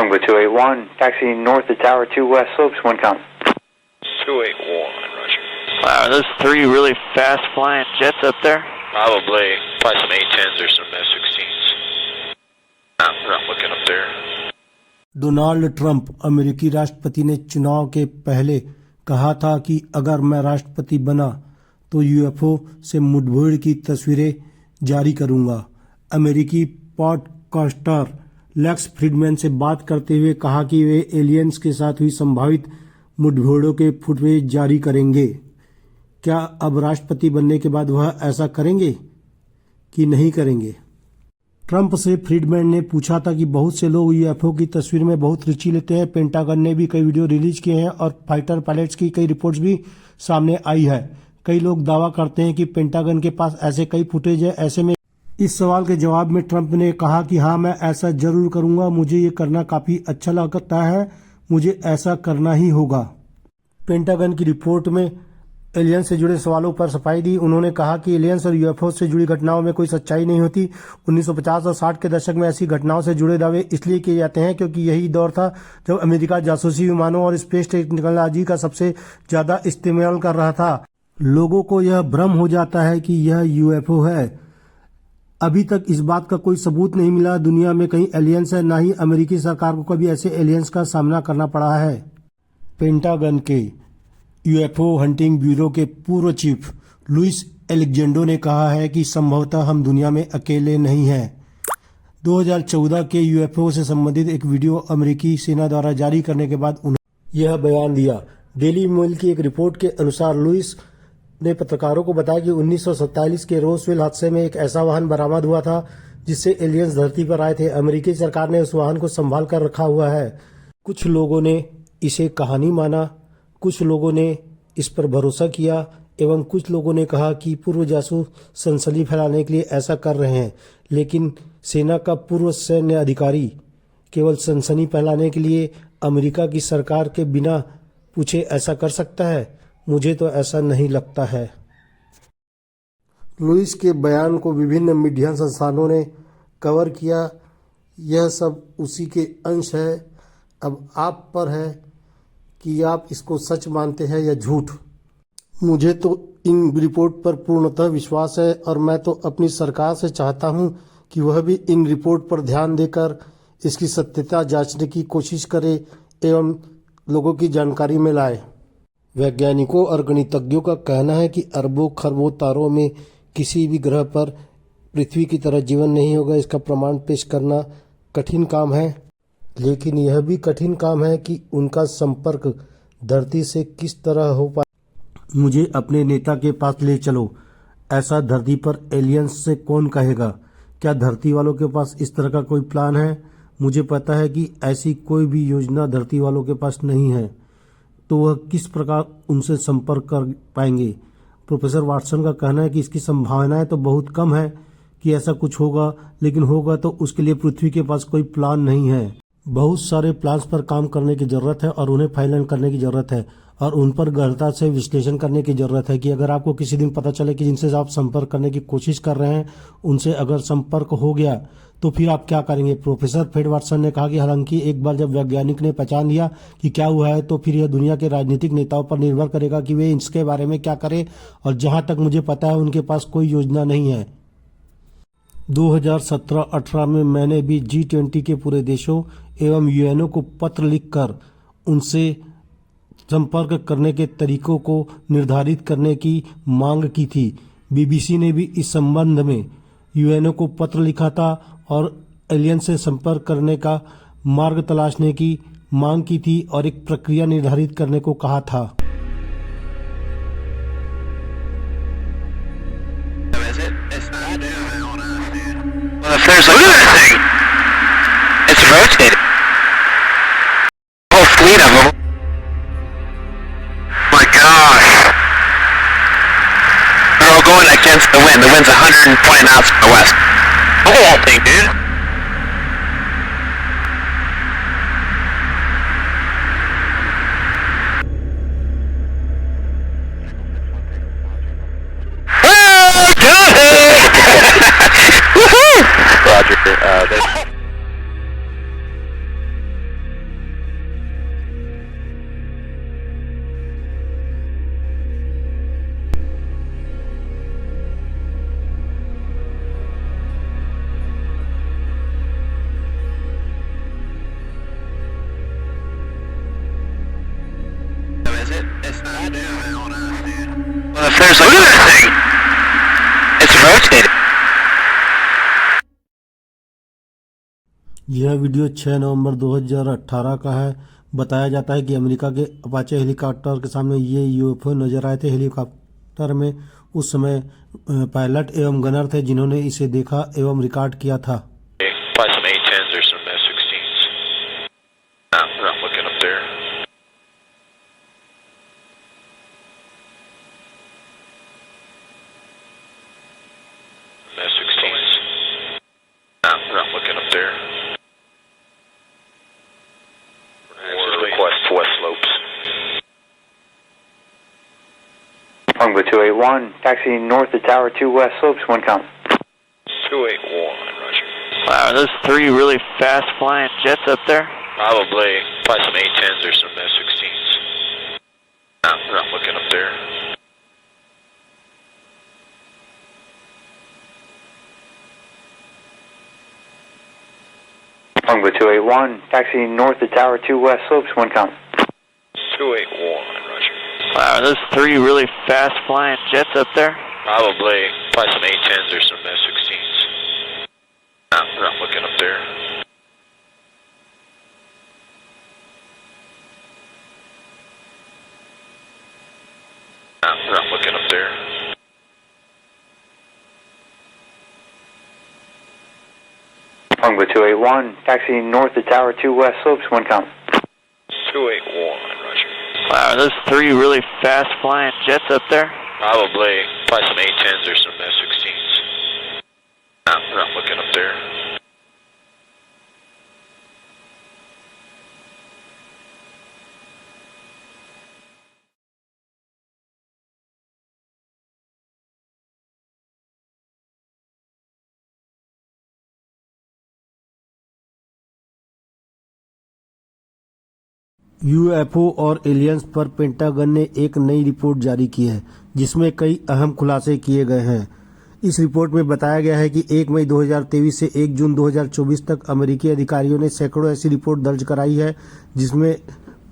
Longbow 281, taxi north to Tower 2 West Slopes, 1 count. 281, Roger. Wow, are those 3 really fast flying jets up there? Probably some A-10s or some F-16s. We're not looking up there. Donald Trump अमेरिकी राष्ट्रपति ने चुनाव के पहले कहा था कि अगर मैं राष्ट्रपति बना तो यूएफओ से मुठभेड़ की तस्वीरें जारी करूंगा। अमेरिकी पॉडकास्टर लेक्स फ्रीडमैन से बात करते हुए कहा कि वे एलियंस के साथ हुई संभावित मुठभेड़ों के फुटेज जारी करेंगे। क्या अब राष्ट्रपति बनने के बाद वह ऐसा करेंगे कि नहीं करेंगे? ट्रंप से फ्रीडमैन ने पूछा था कि बहुत से लोग यूएफओ की तस्वीर में बहुत रुचि लेते हैं। पेंटागन ने भी कई वीडियो रिलीज किए हैं और फाइटर पायलट्स की कई रिपोर्ट्स भी सामने आई है। कई लोग दावा करते हैं कि पेंटागन के पास ऐसे कई फुटेज है। ऐसे में इस सवाल के जवाब में ट्रंप ने कहा कि हाँ, मैं ऐसा जरूर करूंगा, मुझे ये करना काफी अच्छा लगता है, मुझे ऐसा करना ही होगा। पेंटागन की रिपोर्ट में एलियंस से जुड़े सवालों पर सफाई दी। उन्होंने कहा कि एलियंस और यूएफओ से जुड़ी घटनाओं में कोई सच्चाई नहीं होती। 1950 और 60 के दशक में ऐसी घटनाओं से जुड़े दावे इसलिए किए जाते हैं क्योंकि यही दौर था जब अमेरिका जासूसी विमानों और स्पेस टेक्नोलॉजी का सबसे ज्यादा इस्तेमाल कर रहा था। लोगों को यह भ्रम हो जाता है कि यह यूएफओ है। अभी तक इस बात का कोई सबूत नहीं मिला दुनिया में कहीं एलियंस है, ना ही अमेरिकी सरकार को कभी ऐसे एलियंस का सामना करना पड़ा है। पेंटागन के यूएफओ हंटिंग ब्यूरो के पूर्व चीफ लुइस एलेक्जेंडो ने कहा है कि संभवतः हम दुनिया में अकेले नहीं हैं। 2014 के यूएफओ से संबंधित एक वीडियो अमेरिकी सेना द्वारा जारी करने के बाद उन्होंने यह बयान दिया। डेली मेल की एक रिपोर्ट के अनुसार लुइस ने पत्रकारों को बताया कि 1947 के रोसवेल हादसे में एक ऐसा वाहन बरामद हुआ था जिससे एलियंस धरती पर आए थे। अमेरिकी सरकार ने उस वाहन को संभाल कर रखा हुआ है। कुछ लोगों ने इसे कहानी माना, कुछ लोगों ने इस पर भरोसा किया एवं कुछ लोगों ने कहा कि पूर्व जासूस सनसनी फैलाने के लिए ऐसा कर रहे हैं। लेकिन सेना का पूर्व सैन्य अधिकारी केवल सनसनी फैलाने के लिए अमेरिका की सरकार के बिना पूछे ऐसा कर सकता है? मुझे तो ऐसा नहीं लगता है। लुइस के बयान को विभिन्न मीडिया संस्थानों ने कवर किया। यह सब उसी के अंश है। अब आप पर है कि आप इसको सच मानते हैं या झूठ। मुझे तो इन रिपोर्ट पर पूर्णतः विश्वास है और मैं तो अपनी सरकार से चाहता हूं कि वह भी इन रिपोर्ट पर ध्यान देकर इसकी सत्यता जांचने की कोशिश करे एवं लोगों की जानकारी में लाए। वैज्ञानिकों और गणितज्ञों का कहना है कि अरबों खरबों तारों में किसी भी ग्रह पर पृथ्वी की तरह जीवन नहीं होगा। इसका प्रमाण पेश करना कठिन काम है, लेकिन यह भी कठिन काम है कि उनका संपर्क धरती से किस तरह हो पाए। मुझे अपने नेता के पास ले चलो। ऐसा धरती पर एलियंस से कौन कहेगा? क्या धरती वालों के पास इस तरह का कोई प्लान है? मुझे पता है कि ऐसी कोई भी योजना धरती वालों के पास नहीं है, तो वह किस प्रकार उनसे संपर्क कर पाएंगे? प्रोफेसर वाटसन का कहना है कि इसकी संभावनाएं तो बहुत कम है कि ऐसा कुछ होगा, लेकिन होगा तो उसके लिए पृथ्वी के पास कोई प्लान नहीं है। बहुत सारे प्लान्स पर काम करने की जरूरत है और उन्हें फाइनल करने की जरूरत है और उन पर गहनता से विश्लेषण करने की जरूरत है कि अगर आपको किसी दिन पता चले कि जिनसे आप संपर्क करने की कोशिश कर रहे हैं उनसे अगर संपर्क हो गया तो फिर आप क्या करेंगे? प्रोफेसर फ्रेड वाटसन ने कहा कि हालांकि एक बार जब वैज्ञानिक ने पहचान लिया कि क्या हुआ है तो फिर यह दुनिया के राजनीतिक नेताओं पर निर्भर करेगा कि वे इसके बारे में क्या करें, और जहां तक मुझे पता है उनके पास कोई योजना नहीं है। 2017-18 में मैंने भी G20 के पूरे देशों एवं यूएनओ को पत्र लिखकर उनसे संपर्क करने के तरीकों को निर्धारित करने की मांग की थी। बीबीसी ने भी इस संबंध में यूएनओ को पत्र लिखा था और एलियंस से संपर्क करने का मार्ग तलाशने की मांग की थी और एक प्रक्रिया निर्धारित करने को कहा था। Against the wind. The wind's 120 knots from the west. The whole thing, dude. Woohoo! Roger. यह वीडियो 6 नवंबर 2018 का है। बताया जाता है कि अमेरिका के अपाचे हेलीकॉप्टर के सामने ये यूएफओ नजर आए थे। हेलीकॉप्टर में उस समय पायलट एवं गनर थे जिन्होंने इसे देखा एवं रिकॉर्ड किया था। Probably some A-10s or some F-16s. We're not looking up there. F-16s. We're not looking up there. Request west slopes. Longbow 281, taxiing north of Tower 2 West Slopes, 1 count. 281, roger. Wow, are those three really fast flying jets up there? Probably some A-10s or some F-16s. We're not looking up there. Longbow 281, taxiing north of Tower 2 West Slopes, 1 count. 281, roger. Wow, are those three really fast flying jets up there? Probably some A-10s or some F-16s. We're not looking up there. We're not looking up there. Longbow 281, taxiing north of Tower 2 West Slopes, 1 count. 281, roger. Wow, are those three really fast flying jets up there? Probably some A-10s or some F-16s. We're not looking up there. UFO और aliens पर pentagon ने एक नई report जारी की है जिसमें कई अहम खुलासे किए गए हैं। इस रिपोर्ट में बताया गया है कि 1 मई 2023 से 1 जून 2024 तक अमेरिकी अधिकारियों ने सैकड़ों ऐसी रिपोर्ट दर्ज कराई है जिसमें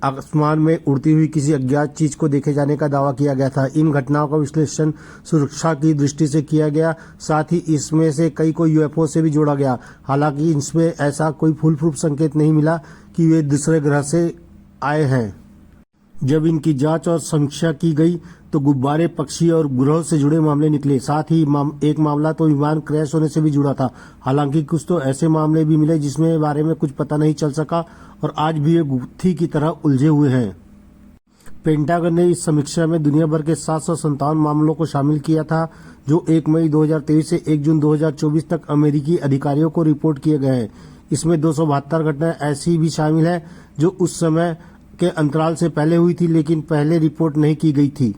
आसमान में उड़ती हुई किसी अज्ञात चीज को देखे जाने का दावा किया गया था। इन घटनाओं का विश्लेषण सुरक्षा की दृष्टि से किया गया, साथ ही इसमें से कई को यूएफओ से भी जोड़ा गया। हालांकि इसमें ऐसा कोई फुल प्रूफ संकेत नहीं मिला कि वे दूसरे ग्रह से आए हैं। जब इनकी जांच और समीक्षा की गई तो गुब्बारे, पक्षी और ग्रह से जुड़े मामले निकले। साथ ही एक मामला तो विमान क्रैश होने से भी जुड़ा था। हालांकि कुछ तो ऐसे मामले भी मिले जिसमें बारे में कुछ पता नहीं चल सका और आज भी ये गुत्थी की तरह उलझे हुए हैं। पेंटागन ने इस समीक्षा में दुनिया भर के 757 मामलों को शामिल किया था जो 1 मई 2023 से 1 जून 2024 तक अमेरिकी अधिकारियों को रिपोर्ट किए गए हैं। इसमें 272 घटनाएं ऐसी भी शामिल है जो उस समय के अंतराल से पहले हुई थी लेकिन पहले रिपोर्ट नहीं की गई थी।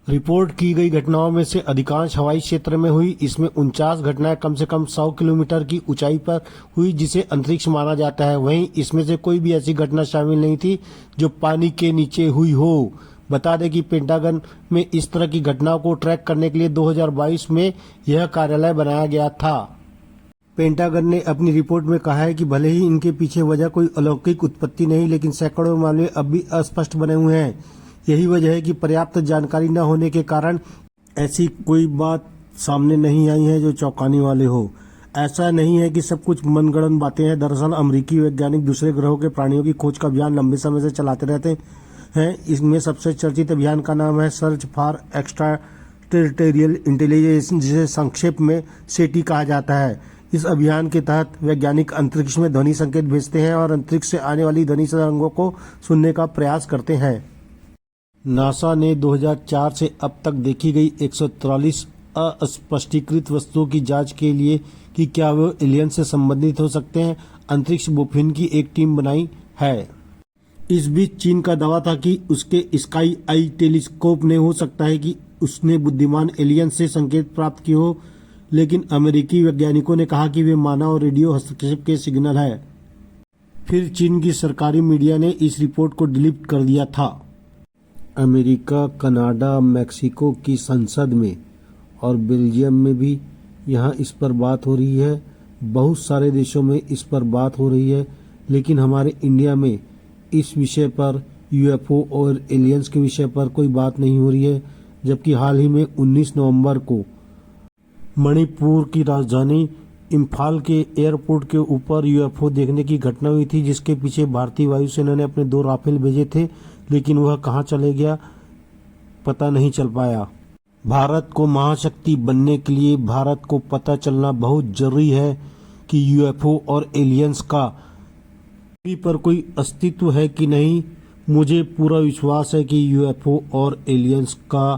रिपोर्ट की गई घटनाओं में से अधिकांश हवाई क्षेत्र में हुई। इसमें 49 घटनाएं कम से कम 100 किलोमीटर की ऊंचाई पर हुई जिसे अंतरिक्ष माना जाता है। वहीं इसमें से कोई भी ऐसी घटना शामिल नहीं थी जो पानी के नीचे हुई हो। बता दें कि पेंटागन में इस तरह की घटनाओं को ट्रैक करने के लिए 2022 में यह कार्यालय बनाया गया था। पेंटागन ने अपनी रिपोर्ट में कहा है कि भले ही इनके पीछे वजह कोई अलौकिक उत्पत्ति नहीं, लेकिन सैकड़ों मामले अब भी अस्पष्ट बने हुए हैं। यही वजह है कि पर्याप्त जानकारी न होने के कारण ऐसी कोई बात सामने नहीं आई है जो चौंकाने वाले हो। ऐसा नहीं है कि सब कुछ मनगढ़ंत बातें हैं। दरअसल अमेरिकी वैज्ञानिक दूसरे ग्रहों के प्राणियों की खोज का अभियान लंबे समय से चलाते रहते हैं। इसमें सबसे चर्चित अभियान का नाम है search for extra territorial intelligence, जिसे संक्षेप में सेटी कहा जाता है। इस अभियान के तहत वैज्ञानिक अंतरिक्ष में ध्वनि संकेत भेजते हैं और अंतरिक्ष से आने वाली ध्वनि तरंगों को सुनने का प्रयास करते हैं। नासा ने 2004 से अब तक देखी गई 143 अस्पष्टीकृत वस्तुओं की जांच के लिए कि क्या वे एलियन से संबंधित हो सकते हैं अंतरिक्ष बुफिन की एक टीम बनाई है। इस बीच चीन का दावा था कि उसके स्काई आई टेलीस्कोप ने हो सकता है कि उसने बुद्धिमान एलियन से संकेत प्राप्त किए हो, लेकिन अमेरिकी वैज्ञानिकों ने कहा कि वे मानव रेडियो हस्तक्षेप के सिग्नल है। फिर चीन की सरकारी मीडिया ने इस रिपोर्ट को डिलीट कर दिया था। अमेरिका, कनाडा, मैक्सिको की संसद में और बेल्जियम में भी यहाँ इस पर बात हो रही है। बहुत सारे देशों में इस पर बात हो रही है, लेकिन हमारे इंडिया में इस विषय पर, यूएफओ और एलियंस के विषय पर कोई बात नहीं हो रही है। जबकि हाल ही में 19 नवंबर को मणिपुर की राजधानी इम्फाल के एयरपोर्ट के ऊपर यूएफओ देखने की घटना हुई थी, जिसके पीछे भारतीय वायुसेना ने अपने 2 राफेल भेजे थे, लेकिन वह कहां चले गया पता नहीं चल पाया। भारत को महाशक्ति बनने के लिए भारत को पता चलना बहुत जरूरी है कि यूएफओ और एलियंस का पृथ्वी पर कोई अस्तित्व है कि नहीं। मुझे पूरा विश्वास है कि यूएफओ और एलियंस का